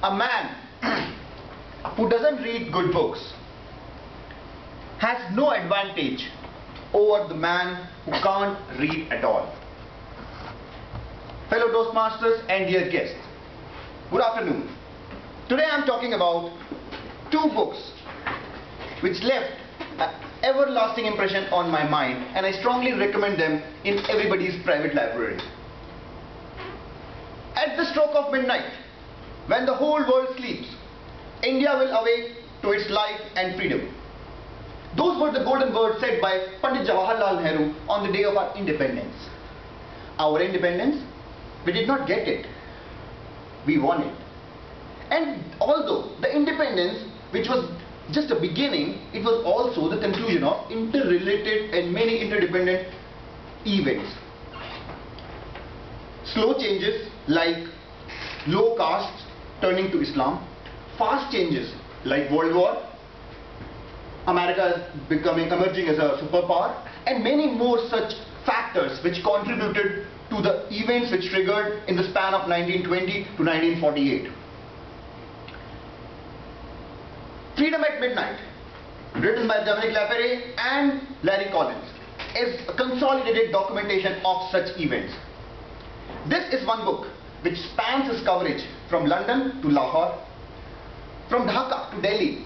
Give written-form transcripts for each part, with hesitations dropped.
A man who doesn't read good books has no advantage over the man who can't read at all. Fellow Toastmasters and dear guests, good afternoon. Today I am talking about two books which left an everlasting impression on my mind, and I strongly recommend them in everybody's private library. At the stroke of midnight, when the whole world sleeps, India will awake to its life and freedom. Those were the golden words said by Pandit Jawaharlal Nehru on the day of our independence. Our independence, we did not get it. We won it. And although the independence, which was just a beginning, it was also the conclusion of interrelated and many interdependent events. Slow changes like low castes turning to Islam, fast changes like World War, America emerging as a superpower, and many more such factors which contributed to the events which triggered in the span of 1920 to 1948. Freedom at Midnight, written by Dominic Lapere and Larry Collins, is a consolidated documentation of such events. This is one book which spans its coverage from London to Lahore, from Dhaka to Delhi,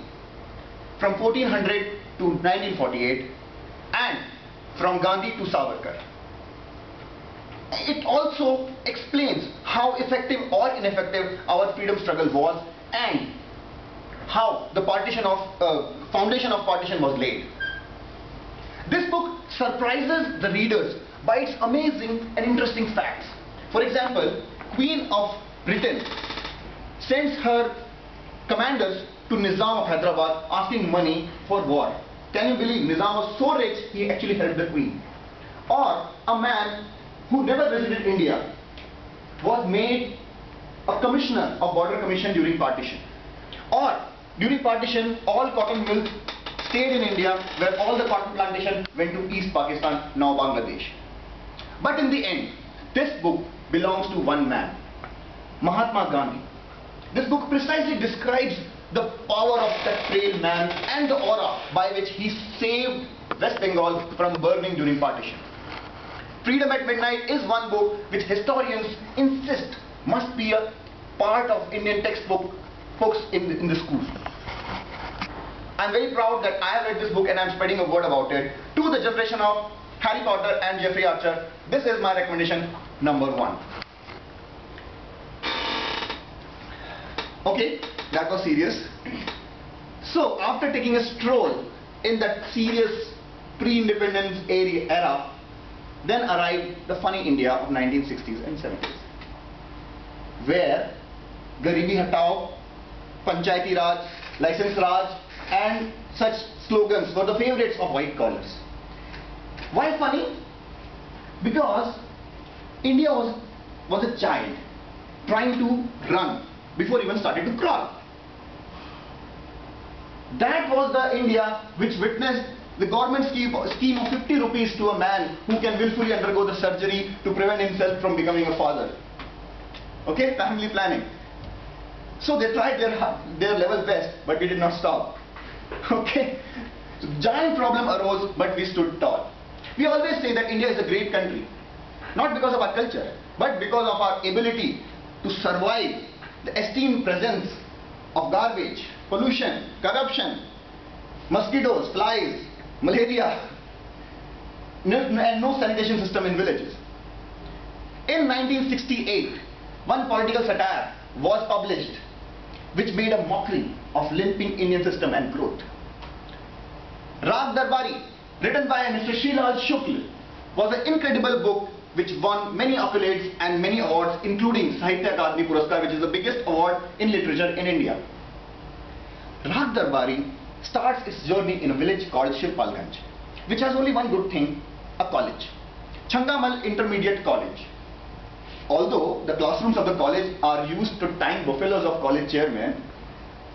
from 1400 to 1948, and from Gandhi to Savarkar. It also explains how effective or ineffective our freedom struggle was and how the foundation of partition was laid. This book surprises the readers by its amazing and interesting facts. For example, Queen of Britain sends her commanders to Nizam of Hyderabad asking money for war. Can you believe Nizam was so rich he actually helped the Queen? Or a man who never visited India was made a commissioner of Border Commission during partition. Or during partition, all cotton mills stayed in India, where all the cotton plantation went to East Pakistan, now Bangladesh. But in the end, this book belongs to one man, Mahatma Gandhi. This book precisely describes the power of that frail man and the aura by which he saved West Bengal from burning during partition. Freedom at Midnight is one book which historians insist must be a part of Indian textbooks in the schools. I am very proud that I have read this book and I am spreading a word about it to the generation of Harry Potter and Jeffrey Archer. This is my recommendation number 1. Okay, that was serious. So after taking a stroll in that serious pre-independence era, then arrived the funny India of 1960s and 70s, where Garibi Hatao, Panchayati Raj, License Raj and such slogans were the favorites of white collars. Why funny? Because India was a child trying to run before even started to crawl. That was the India which witnessed the government scheme of 50 rupees to a man who can willfully undergo the surgery to prevent himself from becoming a father. Okay, family planning. So they tried their level best, but we did not stop. Okay, so giant problem arose, but we stood tall. We always say that India is a great country, not because of our culture, but because of our ability to survive the esteemed presence of garbage, pollution, corruption, mosquitoes, flies, malaria, and no sanitation system in villages. In 1968, one political satire was published which made a mockery of limping Indian system and growth. Rag Darbari, written by Mr. Shrilal Shukla, was an incredible book which won many accolades and many awards, including Sahitya Akademi Puraskar, which is the biggest award in literature in India. Rag Darbari starts its journey in a village called Shivpalganj, which has only one good thing, a college, Changamal Intermediate College. Although the classrooms of the college are used to time buffaloes of college chairmen,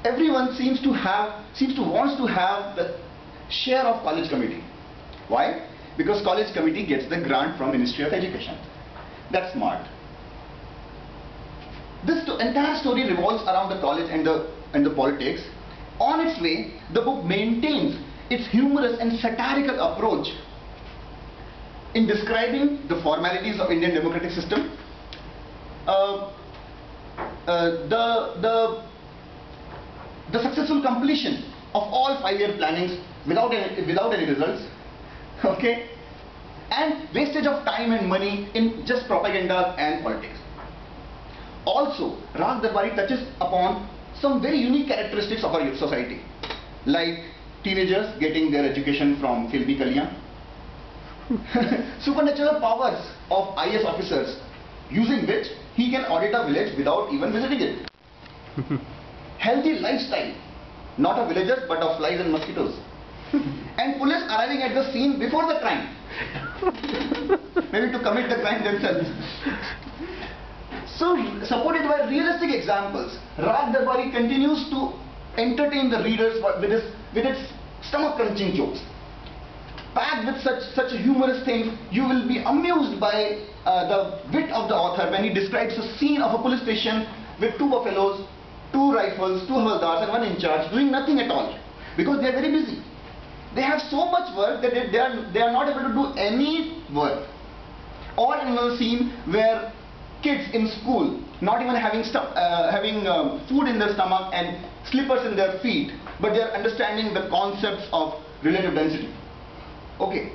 everyone wants to have the share of college committee. Why? Because college committee gets the grant from Ministry of Education. That's smart. This entire story revolves around the college and the politics. On its way, the book maintains its humorous and satirical approach in describing the formalities of Indian democratic system, the successful completion of all 5-year plannings without any results, okay, and wastage of time and money in just propaganda and politics. Also, Rag Darbari touches upon some very unique characteristics of our youth society, like teenagers getting their education from filmi kaliyan, supernatural powers of IAS officers, using which he can audit a village without even visiting it. Healthy lifestyle, not of villagers but of flies and mosquitoes. And police arriving at the scene before the crime, maybe to commit the crime themselves. So, supported by realistic examples, Rag Darbari continues to entertain the readers with its stomach-crunching jokes. Packed with such humorous things, you will be amused by the wit of the author when he describes a scene of a police station with 2 buffaloes, 2 rifles, 2 havaldars and 1 in charge doing nothing at all, because they are very busy. They have so much work that they are not able to do any work. Or in another scene where kids in school, not even having food in their stomach and slippers in their feet, but they are understanding the concepts of relative density. Okay.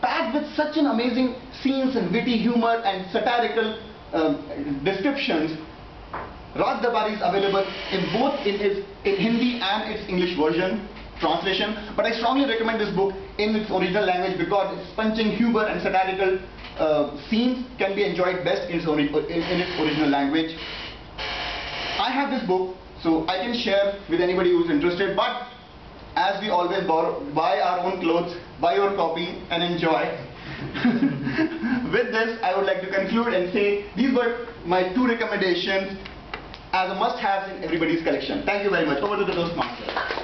Packed with such an amazing scenes and witty humor and satirical descriptions, Rag Darbari is available in both in Hindi and its English version, translation, but I strongly recommend this book in its original language because its punching humor and satirical scenes can be enjoyed best in its original language. I have this book, so I can share with anybody who is interested, but as we always buy our own clothes, buy your copy and enjoy. With this, I would like to conclude and say these were my 2 recommendations as a must-have in everybody's collection. Thank you very much. Over to the Toastmaster.